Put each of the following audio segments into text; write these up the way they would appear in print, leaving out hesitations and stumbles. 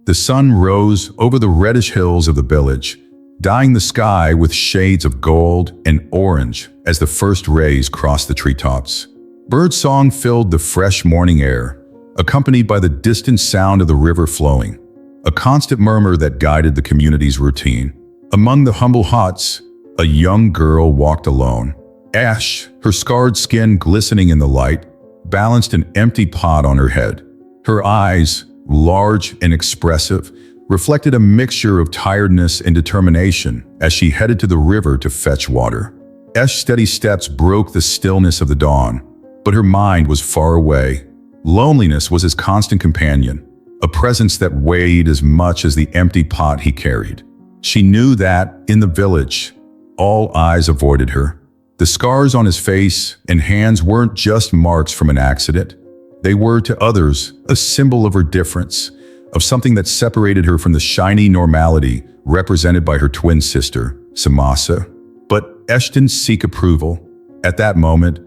The sun rose over the reddish hills of the village, dyeing the sky with shades of gold and orange as the first rays crossed the treetops. Birdsong filled the fresh morning air, accompanied by the distant sound of the river flowing, a constant murmur that guided the community's routine. Among the humble huts, a young girl walked alone. Ash, her scarred skin glistening in the light, balanced an empty pot on her head. Her eyes, large and expressive, reflected a mixture of tiredness and determination as she headed to the river to fetch water. Ash's steady steps broke the stillness of the dawn, but her mind was far away. Loneliness was his constant companion, a presence that weighed as much as the empty pot he carried. She knew that, in the village, all eyes avoided her. The scars on his face and hands weren't just marks from an accident. They were, to others, a symbol of her difference, of something that separated her from the shiny normality represented by her twin sister, Samasa. But Ash didn't seek approval. At that moment,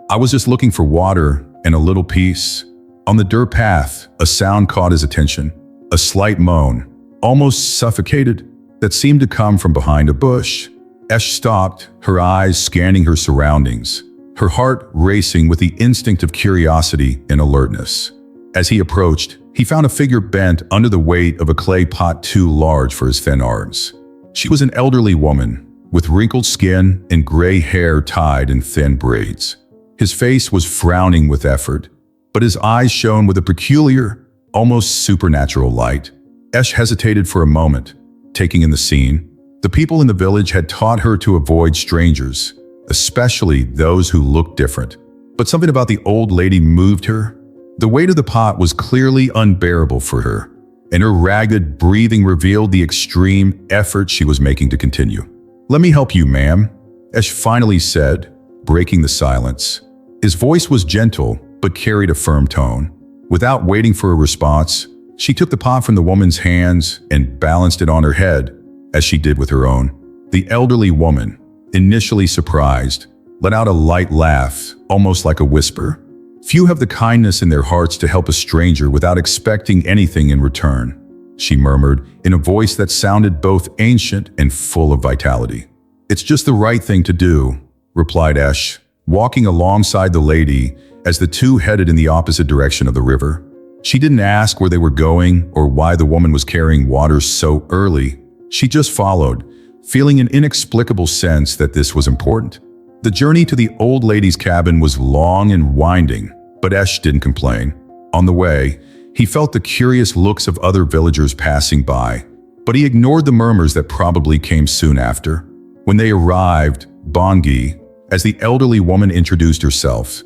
"I was just looking for water and a little peace." On the dirt path, a sound caught his attention, a slight moan, almost suffocated, that seemed to come from behind a bush. Ash stopped, her eyes scanning her surroundings, her heart racing with the instinct of curiosity and alertness. As he approached, he found a figure bent under the weight of a clay pot too large for his thin arms. She was an elderly woman, with wrinkled skin and gray hair tied in thin braids. His face was frowning with effort, but his eyes shone with a peculiar, almost supernatural light. Ash hesitated for a moment, taking in the scene. The people in the village had taught her to avoid strangers, especially those who looked different. But something about the old lady moved her. The weight of the pot was clearly unbearable for her, and her ragged breathing revealed the extreme effort she was making to continue. "Let me help you, ma'am," Ash finally said, breaking the silence. His voice was gentle, but carried a firm tone. Without waiting for a response, she took the pot from the woman's hands and balanced it on her head, as she did with her own. The elderly woman, initially surprised, let out a light laugh, almost like a whisper. "Few have the kindness in their hearts to help a stranger without expecting anything in return," she murmured in a voice that sounded both ancient and full of vitality. "It's just the right thing to do," replied Ash, walking alongside the lady as the two headed in the opposite direction of the river. She didn't ask where they were going or why the woman was carrying water so early. She just followed, feeling an inexplicable sense that this was important. The journey to the old lady's cabin was long and winding, but Ash didn't complain. On the way, he felt the curious looks of other villagers passing by, but he ignored the murmurs that probably came soon after. When they arrived, Bongi, as the elderly woman introduced herself,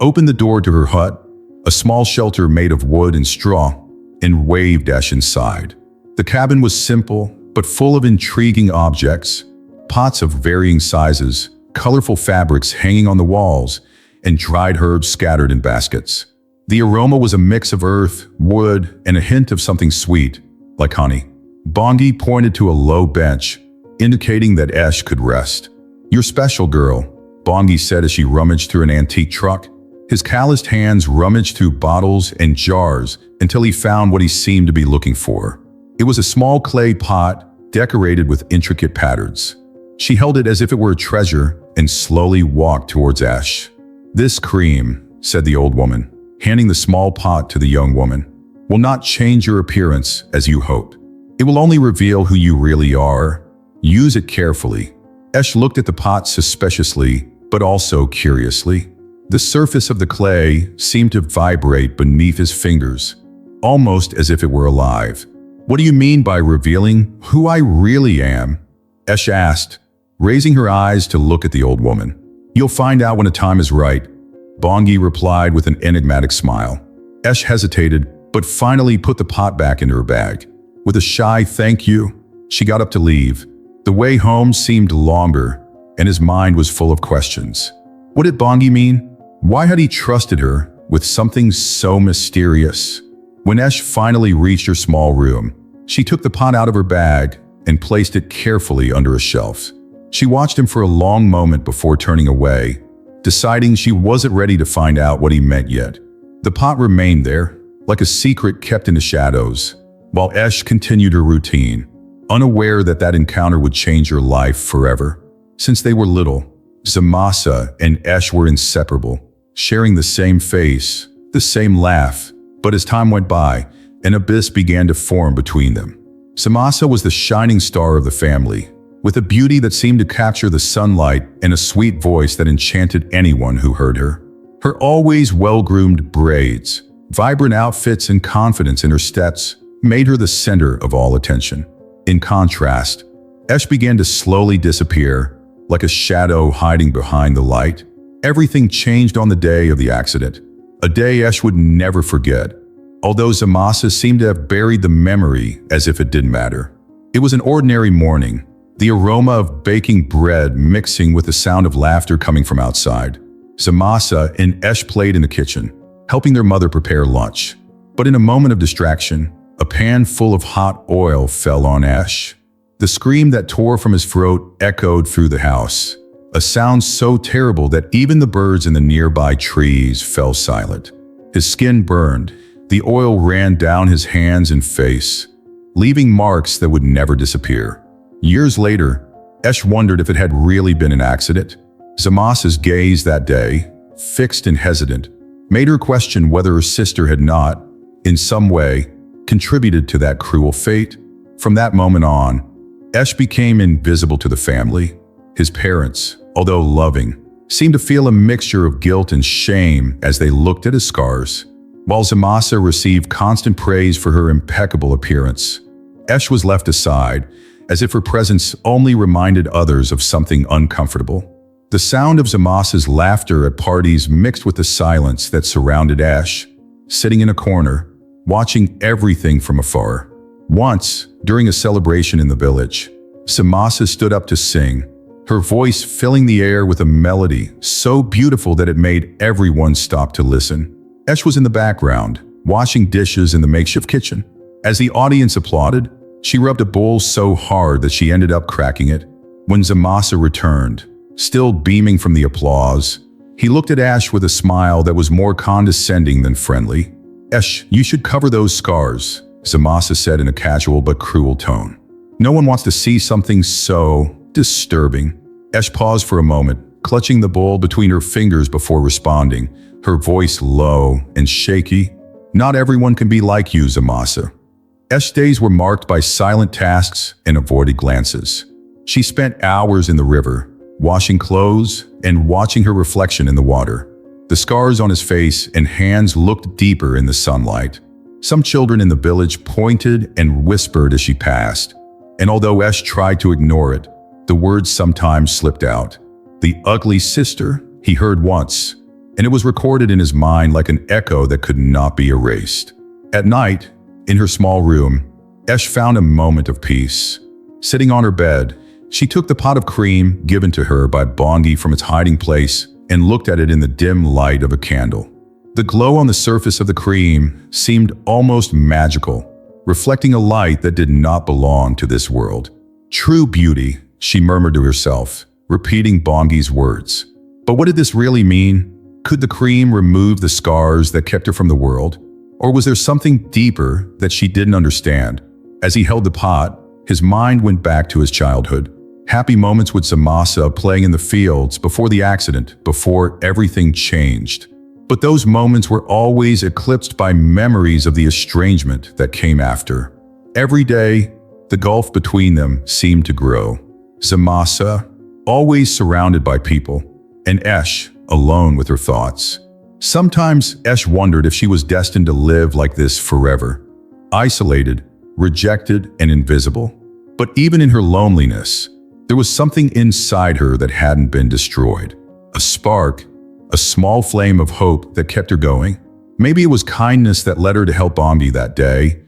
opened the door to her hut, a small shelter made of wood and straw, and waved Ash inside. The cabin was simple, but full of intriguing objects, pots of varying sizes, colorful fabrics hanging on the walls, and dried herbs scattered in baskets. The aroma was a mix of earth, wood, and a hint of something sweet, like honey. Bongi pointed to a low bench, indicating that Ash could rest. "You're special, girl," Bongi said as she rummaged through an antique truck. His calloused hands rummaged through bottles and jars until he found what he seemed to be looking for. It was a small clay pot decorated with intricate patterns. She held it as if it were a treasure and slowly walked towards Ash. "This cream," said the old woman, handing the small pot to the young woman, "will not change your appearance as you hoped. It will only reveal who you really are. Use it carefully." Ash looked at the pot suspiciously, but also curiously. The surface of the clay seemed to vibrate beneath his fingers, almost as if it were alive. "What do you mean by revealing who I really am?" Ash asked, raising her eyes to look at the old woman. "You'll find out when the time is right," Bongi replied with an enigmatic smile. Ash hesitated, but finally put the pot back into her bag. With a shy "thank you," she got up to leave. The way home seemed longer, and his mind was full of questions. What did Bongi mean? Why had he trusted her with something so mysterious? When Ash finally reached her small room, she took the pot out of her bag and placed it carefully under a shelf. She watched him for a long moment before turning away, deciding she wasn't ready to find out what he meant yet. The pot remained there, like a secret kept in the shadows. while Esh continued her routine, unaware that that encounter would change her life forever. Since they were little, Zamasa and Esh were inseparable, sharing the same face, the same laugh. But as time went by, an abyss began to form between them. Zamasa was the shining star of the family, with a beauty that seemed to capture the sunlight and a sweet voice that enchanted anyone who heard her. Her always well-groomed braids, vibrant outfits, and confidence in her steps made her the center of all attention. In contrast, Esh began to slowly disappear, like a shadow hiding behind the light. Everything changed on the day of the accident, a day Esh would never forget, although Zamasa seemed to have buried the memory as if it didn't matter. It was an ordinary morning, the aroma of baking bread mixing with the sound of laughter coming from outside. Zamasa and Esh played in the kitchen, helping their mother prepare lunch. But in a moment of distraction, a pan full of hot oil fell on Esh. The scream that tore from his throat echoed through the house, a sound so terrible that even the birds in the nearby trees fell silent. His skin burned, the oil ran down his hands and face, leaving marks that would never disappear. Years later, Esh wondered if it had really been an accident. Zamasa's gaze that day, fixed and hesitant, made her question whether her sister had not, in some way, contributed to that cruel fate. From that moment on, Esh became invisible to the family. His parents, although loving, seemed to feel a mixture of guilt and shame as they looked at his scars. While Zamasa received constant praise for her impeccable appearance, Esh was left aside, as if her presence only reminded others of something uncomfortable. The sound of Zamasa's laughter at parties mixed with the silence that surrounded Esh, sitting in a corner, watching everything from afar. Once, during a celebration in the village, Zamasa stood up to sing, her voice filling the air with a melody so beautiful that it made everyone stop to listen. Esh was in the background, washing dishes in the makeshift kitchen. As the audience applauded, she rubbed a bowl so hard that she ended up cracking it. When Zamasa returned, still beaming from the applause, he looked at Esh with a smile that was more condescending than friendly. "Esh, you should cover those scars," Zamasa said in a casual but cruel tone. "No one wants to see something so disturbing." Esh paused for a moment, clutching the bowl between her fingers before responding, her voice low and shaky. "Not everyone can be like you, Zamasa." Esh's days were marked by silent tasks and avoided glances. She spent hours in the river, washing clothes and watching her reflection in the water. The scars on his face and hands looked deeper in the sunlight. Some children in the village pointed and whispered as she passed, and although Esh tried to ignore it, the words sometimes slipped out. "The ugly sister," he heard once, and it was recorded in his mind like an echo that could not be erased. At night, in her small room, Esh found a moment of peace. Sitting on her bed, she took the pot of cream given to her by Bongi from its hiding place and looked at it in the dim light of a candle. The glow on the surface of the cream seemed almost magical, reflecting a light that did not belong to this world. "True beauty," she murmured to herself, repeating Bongi's words. But what did this really mean? Could the cream remove the scars that kept her from the world? Or was there something deeper that she didn't understand? As he held the pot, his mind went back to his childhood. Happy moments with Zamasa playing in the fields before the accident, before everything changed. But those moments were always eclipsed by memories of the estrangement that came after. Every day, the gulf between them seemed to grow. Zamasa, always surrounded by people, and Esh, alone with her thoughts. Sometimes Esh wondered if she was destined to live like this forever, isolated, rejected, and invisible. But even in her loneliness, there was something inside her that hadn't been destroyed. A spark, a small flame of hope that kept her going. Maybe it was kindness that led her to help Bongi that day,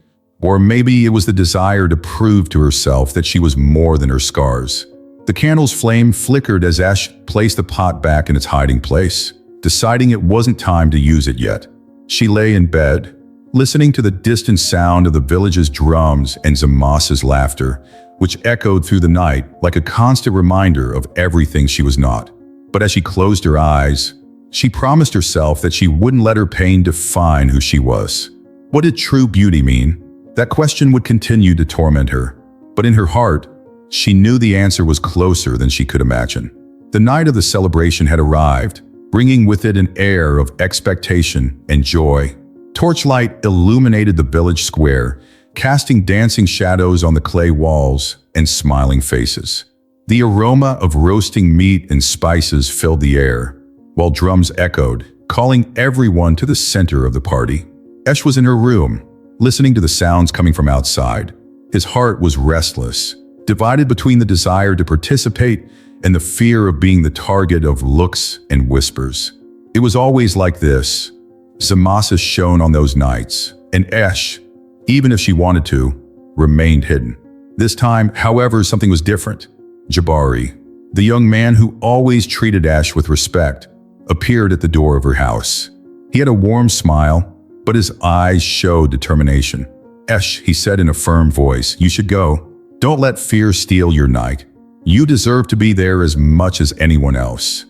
or maybe it was the desire to prove to herself that she was more than her scars. The candle's flame flickered as Esh placed the pot back in its hiding place, deciding it wasn't time to use it yet. She lay in bed, listening to the distant sound of the village's drums and Zamasa's laughter, which echoed through the night like a constant reminder of everything she was not. But as she closed her eyes, she promised herself that she wouldn't let her pain define who she was. What did true beauty mean? That question would continue to torment her, but in her heart, she knew the answer was closer than she could imagine. The night of the celebration had arrived, bringing with it an air of expectation and joy. Torchlight illuminated the village square, casting dancing shadows on the clay walls and smiling faces. The aroma of roasting meat and spices filled the air, while drums echoed, calling everyone to the center of the party. Esh was in her room, listening to the sounds coming from outside. His heart was restless, divided between the desire to participate and the fear of being the target of looks and whispers. It was always like this. Zamasa shone on those nights, and Esh, even if she wanted to, remained hidden. This time, however, something was different. Jabari, the young man who always treated Esh with respect, appeared at the door of her house. He had a warm smile, but his eyes showed determination. "Esh," he said in a firm voice, "you should go. Don't let fear steal your night. You deserve to be there as much as anyone else."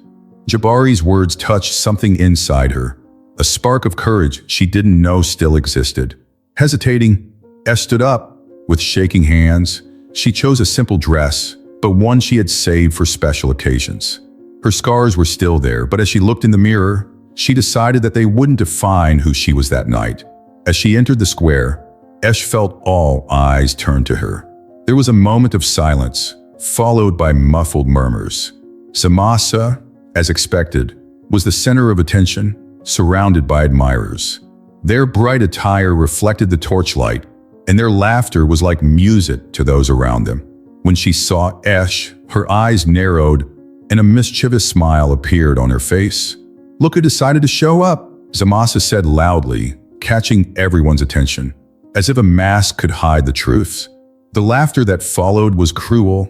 Jabari's words touched something inside her, a spark of courage she didn't know still existed. Hesitating, Esh stood up. With shaking hands, she chose a simple dress, but one she had saved for special occasions. Her scars were still there, but as she looked in the mirror, she decided that they wouldn't define who she was that night. As she entered the square, Esh felt all eyes turn to her. There was a moment of silence, followed by muffled murmurs. Zamasa, as expected, was the center of attention, surrounded by admirers. Their bright attire reflected the torchlight, and their laughter was like music to those around them. When she saw Esh, her eyes narrowed, and a mischievous smile appeared on her face. "Look who decided to show up," Zamasa said loudly, catching everyone's attention, as if a mask could hide the truth. The laughter that followed was cruel,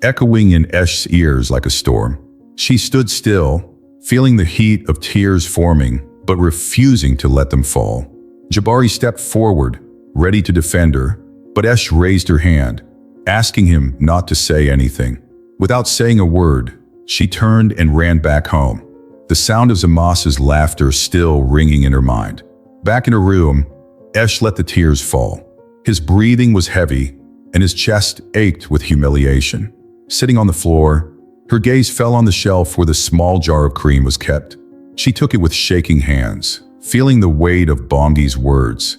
echoing in Esh's ears like a storm. She stood still, feeling the heat of tears forming, but refusing to let them fall. Jabari stepped forward, ready to defend her, but Esh raised her hand, asking him not to say anything. Without saying a word, she turned and ran back home, the sound of Zamasa's laughter still ringing in her mind. Back in her room, Esh let the tears fall. His breathing was heavy, and his chest ached with humiliation. Sitting on the floor, her gaze fell on the shelf where the small jar of cream was kept. She took it with shaking hands, feeling the weight of Bongi's words.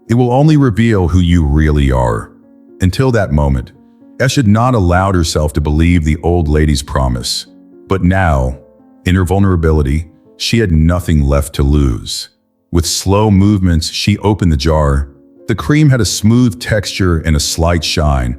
"It will only reveal who you really are." Until that moment, Esh had not allowed herself to believe the old lady's promise. But now, in her vulnerability, she had nothing left to lose. With slow movements, she opened the jar. The cream had a smooth texture and a slight shine,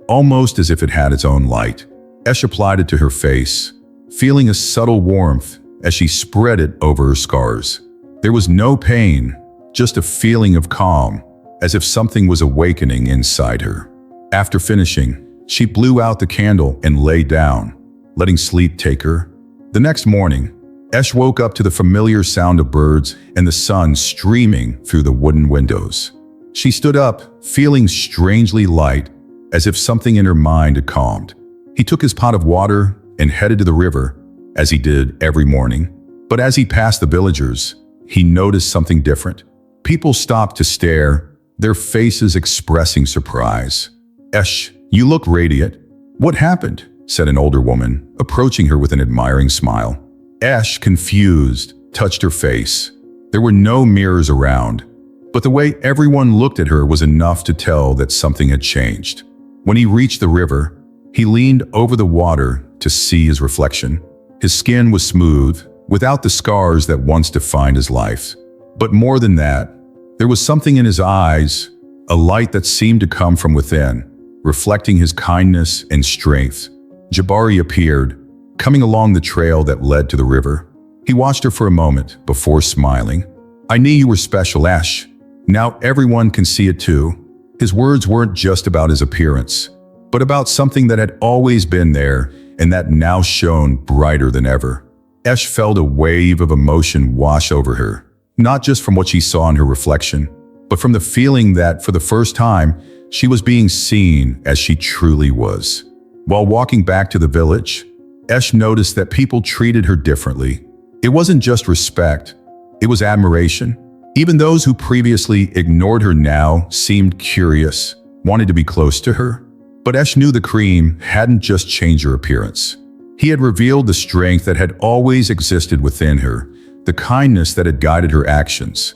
almost as if it had its own light. Esh applied it to her face, feeling a subtle warmth as she spread it over her scars. There was no pain, just a feeling of calm, as if something was awakening inside her. After finishing, she blew out the candle and lay down, letting sleep take her. The next morning, Esh woke up to the familiar sound of birds and the sun streaming through the wooden windows. She stood up, feeling strangely light, as if something in her mind had calmed. He took his pot of water and headed to the river, as he did every morning. But as he passed the villagers, he noticed something different. People stopped to stare, their faces expressing surprise. "Esh, you look radiant. What happened?" said an older woman, approaching her with an admiring smile. Esh, confused, touched her face. There were no mirrors around, but the way everyone looked at her was enough to tell that something had changed. When he reached the river, he leaned over the water to see his reflection. His skin was smooth, without the scars that once defined his life. But more than that, there was something in his eyes, a light that seemed to come from within, reflecting his kindness and strength. Jabari appeared, coming along the trail that led to the river. He watched her for a moment before smiling. "I knew you were special, Esh. Now everyone can see it too." His words weren't just about his appearance, but about something that had always been there and that now shone brighter than ever. Esh felt a wave of emotion wash over her, not just from what she saw in her reflection, but from the feeling that, for the first time, she was being seen as she truly was. While walking back to the village, Esh noticed that people treated her differently. It wasn't just respect, it was admiration. Even those who previously ignored her now seemed curious, wanted to be close to her. But Esh knew the cream hadn't just changed her appearance. He had revealed the strength that had always existed within her, the kindness that had guided her actions.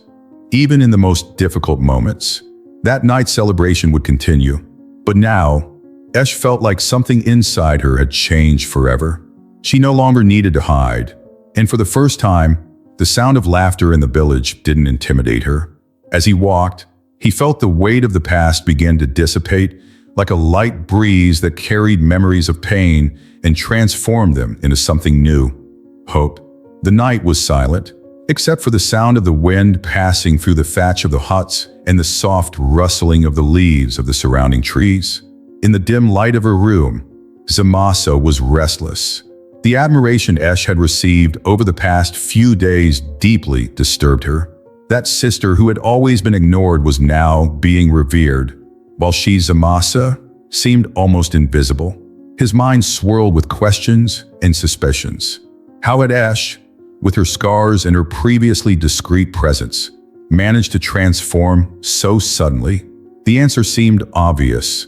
Even in the most difficult moments, that night's celebration would continue. But now, Esh felt like something inside her had changed forever. She no longer needed to hide, and for the first time, the sound of laughter in the village didn't intimidate her. As he walked, he felt the weight of the past begin to dissipate, like a light breeze that carried memories of pain and transformed them into something new. Hope. The night was silent, except for the sound of the wind passing through the thatch of the huts and the soft rustling of the leaves of the surrounding trees. In the dim light of her room, Zamasa was restless. The admiration Esh had received over the past few days deeply disturbed her. That sister who had always been ignored was now being revered, while she, Zamasa, seemed almost invisible. His mind swirled with questions and suspicions. How had Esh, with her scars and her previously discreet presence, managed to transform so suddenly? The answer seemed obvious.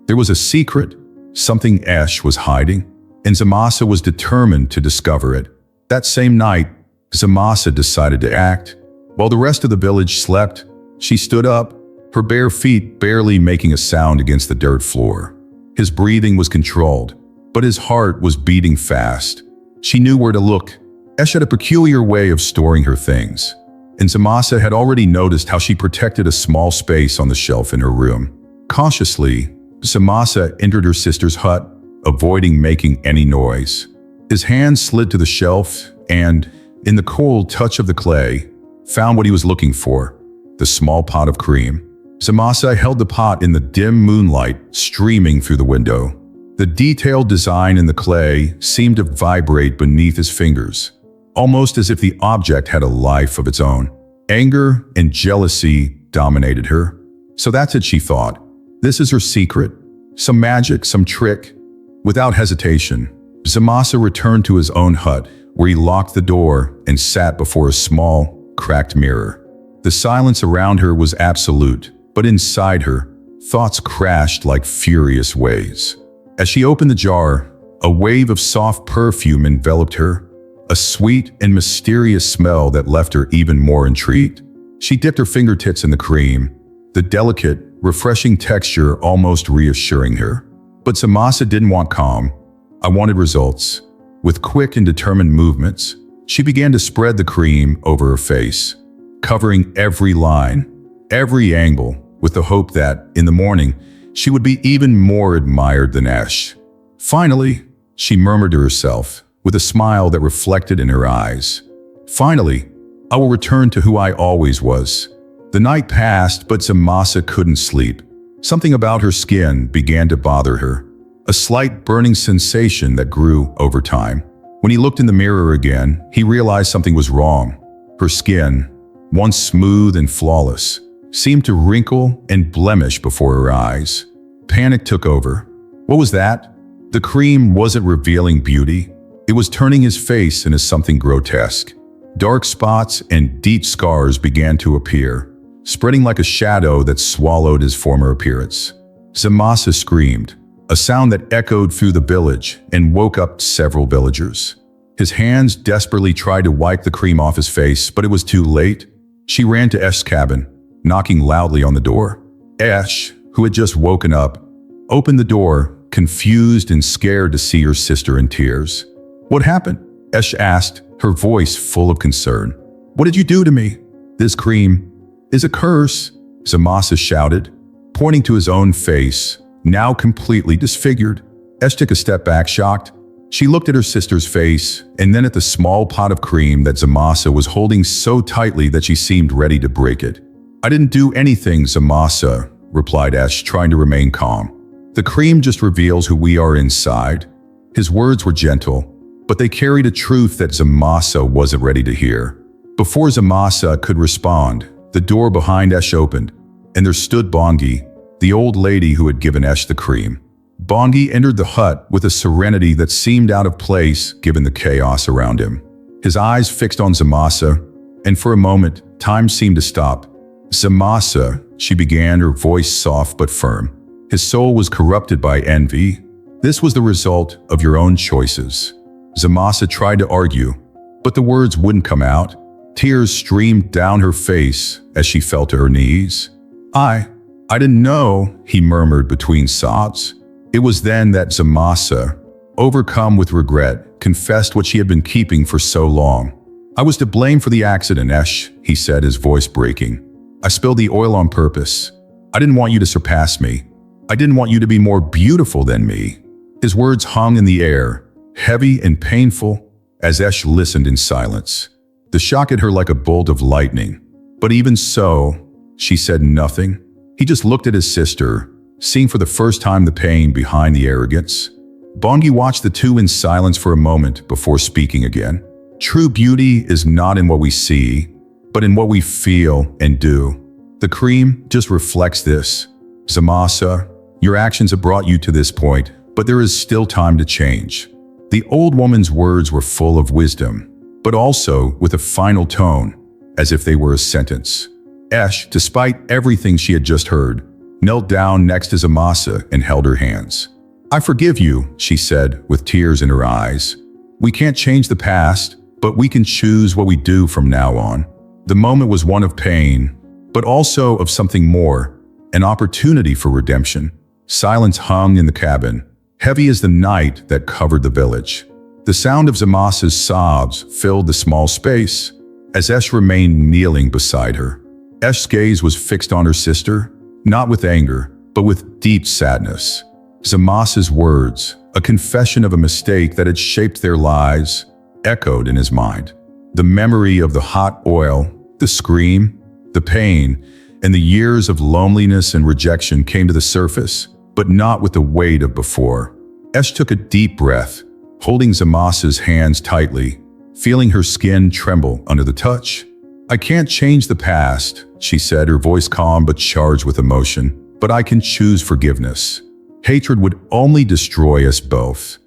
There was a secret, something Esh was hiding, and Zamasa was determined to discover it. That same night, Zamasa decided to act. While the rest of the village slept, she stood up, her bare feet barely making a sound against the dirt floor. His breathing was controlled, but his heart was beating fast. She knew where to look. Esh had a peculiar way of storing her things, and Zamasa had already noticed how she protected a small space on the shelf in her room. Cautiously, Zamasa entered her sister's hut, avoiding making any noise. His hand slid to the shelf and, in the cold touch of the clay, found what he was looking for, the small pot of cream. Zamasa held the pot in the dim moonlight streaming through the window. The detailed design in the clay seemed to vibrate beneath his fingers, almost as if the object had a life of its own. Anger and jealousy dominated her. So that's it, she thought. This is her secret. Some magic, some trick. Without hesitation, Zamasa returned to his own hut, where he locked the door and sat before a small, cracked mirror. The silence around her was absolute, but inside her, thoughts crashed like furious waves. As she opened the jar, a wave of soft perfume enveloped her, a sweet and mysterious smell that left her even more intrigued. She dipped her fingertips in the cream, the delicate, refreshing texture almost reassuring her. But Zamasa didn't want calm. I wanted results. With quick and determined movements, she began to spread the cream over her face, covering every line, every angle, with the hope that, in the morning, she would be even more admired than Esh. Finally, she murmured to herself, with a smile that reflected in her eyes, "Finally, I will return to who I always was." The night passed, but Zamasa couldn't sleep. Something about her skin began to bother her, a slight burning sensation that grew over time. When he looked in the mirror again, he realized something was wrong. Her skin, once smooth and flawless, seemed to wrinkle and blemish before her eyes. Panic took over. What was that? The cream wasn't revealing beauty. It was turning his face into something grotesque. Dark spots and deep scars began to appear, spreading like a shadow that swallowed his former appearance. Zamasa screamed, a sound that echoed through the village and woke up several villagers. His hands desperately tried to wipe the cream off his face, but it was too late. She ran to Esh's cabin, knocking loudly on the door. Esh, who had just woken up, opened the door, confused and scared to see her sister in tears. "What happened?" Esh asked, her voice full of concern. "What did you do to me?" "This cream is a curse," Zamasa shouted, pointing to his own face, now completely disfigured. Esh took a step back, shocked. She looked at her sister's face, and then at the small pot of cream that Zamasa was holding so tightly that she seemed ready to break it. "I didn't do anything, Zamasa," replied Esh, trying to remain calm. "The cream just reveals who we are inside." His words were gentle, but they carried a truth that Zamasa wasn't ready to hear. Before Zamasa could respond, the door behind Esh opened, and there stood Bongi, the old lady who had given Esh the cream. Bongi entered the hut with a serenity that seemed out of place given the chaos around him. His eyes fixed on Zamasa, and for a moment, time seemed to stop. "Zamasa," she began, her voice soft but firm. "His soul was corrupted by envy. This was the result of your own choices." Zamasa tried to argue, but the words wouldn't come out. Tears streamed down her face as she fell to her knees. I didn't know," he murmured between sobs. It was then that Zamasa, overcome with regret, confessed what she had been keeping for so long. "I was to blame for the accident, Esh," he said, his voice breaking. "I spilled the oil on purpose. I didn't want you to surpass me. I didn't want you to be more beautiful than me." His words hung in the air, heavy and painful, as Esh listened in silence. The shock hit her like a bolt of lightning. But even so, she said nothing. He just looked at his sister, seeing for the first time the pain behind the arrogance. Bongi watched the two in silence for a moment before speaking again. "True beauty is not in what we see, but in what we feel and do. The cream just reflects this. Zamasa, your actions have brought you to this point, but there is still time to change." The old woman's words were full of wisdom, but also with a final tone, as if they were a sentence. Esh, despite everything she had just heard, knelt down next to Zamasa and held her hands. "I forgive you," she said, with tears in her eyes. "We can't change the past, but we can choose what we do from now on." The moment was one of pain, but also of something more, an opportunity for redemption. Silence hung in the cabin, heavy as the night that covered the village. The sound of Zamasa's sobs filled the small space, as Esh remained kneeling beside her. Esh's gaze was fixed on her sister, not with anger, but with deep sadness. Zamasa's words, a confession of a mistake that had shaped their lives, echoed in his mind. The memory of the hot oil, the scream, the pain, and the years of loneliness and rejection came to the surface, but not with the weight of before. Esh took a deep breath, holding Zamasa's hands tightly, feeling her skin tremble under the touch. "I can't change the past," she said, her voice calm but charged with emotion, "but I can choose forgiveness. Hatred would only destroy us both."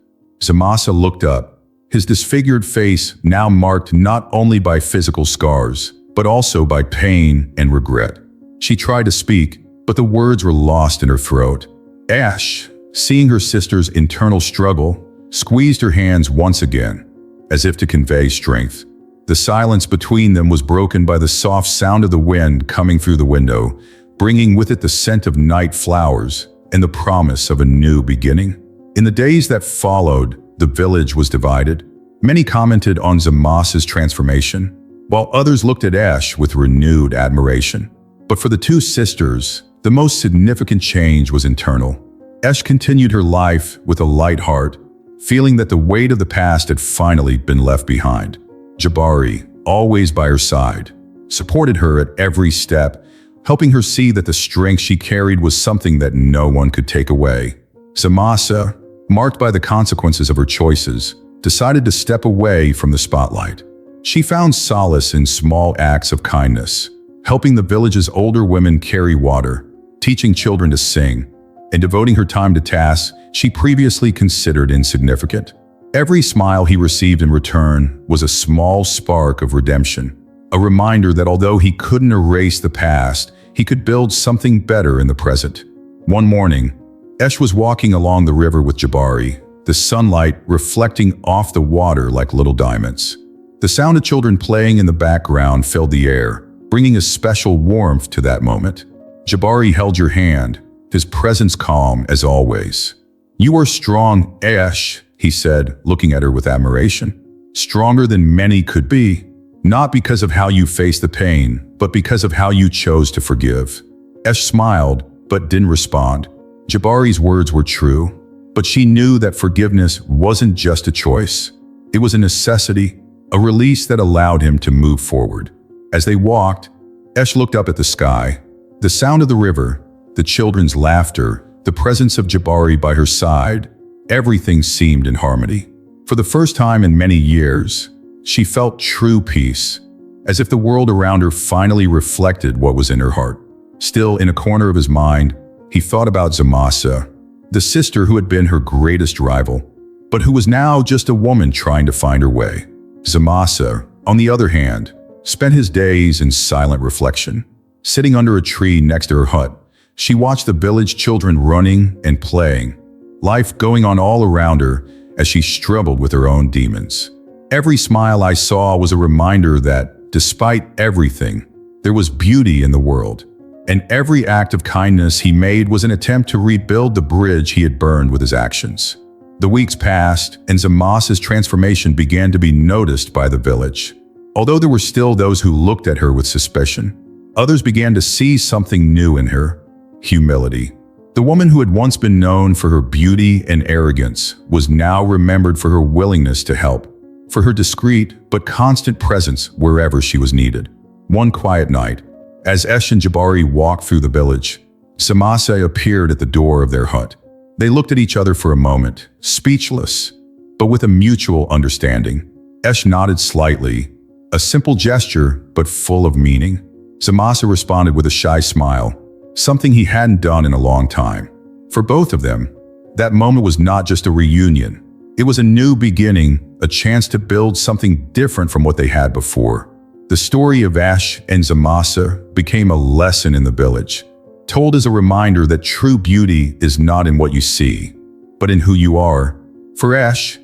Zamasa looked up, his disfigured face now marked not only by physical scars, but also by pain and regret. She tried to speak, but the words were lost in her throat. Esh, seeing her sister's internal struggle, squeezed her hands once again, as if to convey strength. The silence between them was broken by the soft sound of the wind coming through the window, bringing with it the scent of night flowers and the promise of a new beginning. In the days that followed, the village was divided. Many commented on Zamasa's transformation, while others looked at Esh with renewed admiration. But for the two sisters, the most significant change was internal. Esh continued her life with a light heart, feeling that the weight of the past had finally been left behind. Jabari, always by her side, supported her at every step, helping her see that the strength she carried was something that no one could take away. Zamasa, marked by the consequences of her choices, decided to step away from the spotlight. She found solace in small acts of kindness, helping the village's older women carry water, teaching children to sing, and devoting her time to tasks she previously considered insignificant. Every smile he received in return was a small spark of redemption, a reminder that although he couldn't erase the past, he could build something better in the present. One morning, Esh was walking along the river with Jabari, the sunlight reflecting off the water like little diamonds. The sound of children playing in the background filled the air, bringing a special warmth to that moment. Jabari held your hand, his presence calm as always. "You are strong, Esh," he said, looking at her with admiration. "Stronger than many could be, not because of how you faced the pain, but because of how you chose to forgive." Esh smiled, but didn't respond. Jabari's words were true, but she knew that forgiveness wasn't just a choice. It was a necessity, a release that allowed him to move forward. As they walked, Esh looked up at the sky. The sound of the river, the children's laughter, the presence of Jabari by her side, everything seemed in harmony. For the first time in many years, she felt true peace, as if the world around her finally reflected what was in her heart. Still, in a corner of his mind, he thought about Zamasa, the sister who had been her greatest rival, but who was now just a woman trying to find her way. Zamasa, on the other hand, spent his days in silent reflection. Sitting under a tree next to her hut, she watched the village children running and playing, life going on all around her as she struggled with her own demons. Every smile I saw was a reminder that, despite everything, there was beauty in the world, and every act of kindness he made was an attempt to rebuild the bridge he had burned with his actions. The weeks passed, and Zamasa's transformation began to be noticed by the village. Although there were still those who looked at her with suspicion, others began to see something new in her: humility. The woman who had once been known for her beauty and arrogance was now remembered for her willingness to help, for her discreet but constant presence wherever she was needed. One quiet night, as Esh and Jabari walked through the village, Zamasa appeared at the door of their hut. They looked at each other for a moment, speechless, but with a mutual understanding. Esh nodded slightly, a simple gesture but full of meaning. Zamasa responded with a shy smile, something he hadn't done in a long time. For both of them, that moment was not just a reunion. It was a new beginning, a chance to build something different from what they had before. The story of Esh and Zamasa became a lesson in the village, told as a reminder that true beauty is not in what you see, but in who you are. For Esh,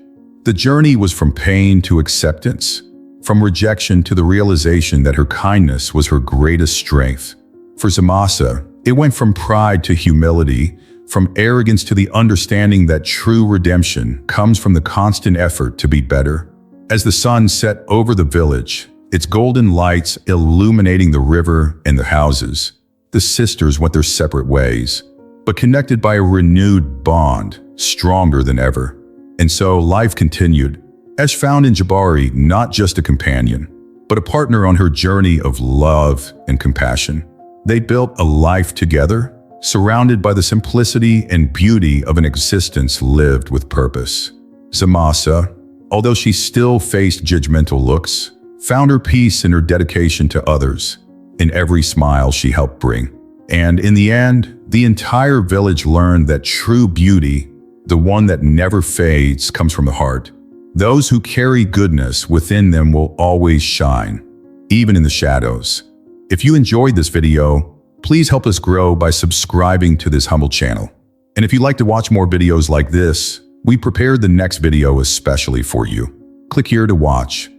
the journey was from pain to acceptance, from rejection to the realization that her kindness was her greatest strength. For Zamasa, it went from pride to humility, from arrogance to the understanding that true redemption comes from the constant effort to be better. As the sun set over the village, its golden lights illuminating the river and the houses, the sisters went their separate ways, but connected by a renewed bond, stronger than ever. And so life continued. Esh found in Jabari not just a companion, but a partner on her journey of love and compassion. They built a life together, surrounded by the simplicity and beauty of an existence lived with purpose. Zamasa, although she still faced judgmental looks, found her peace in her dedication to others, in every smile she helped bring. And in the end, the entire village learned that true beauty, the one that never fades, comes from the heart. Those who carry goodness within them will always shine, even in the shadows. If you enjoyed this video, please help us grow by subscribing to this humble channel. And if you'd like to watch more videos like this, we prepared the next video especially for you. Click here to watch.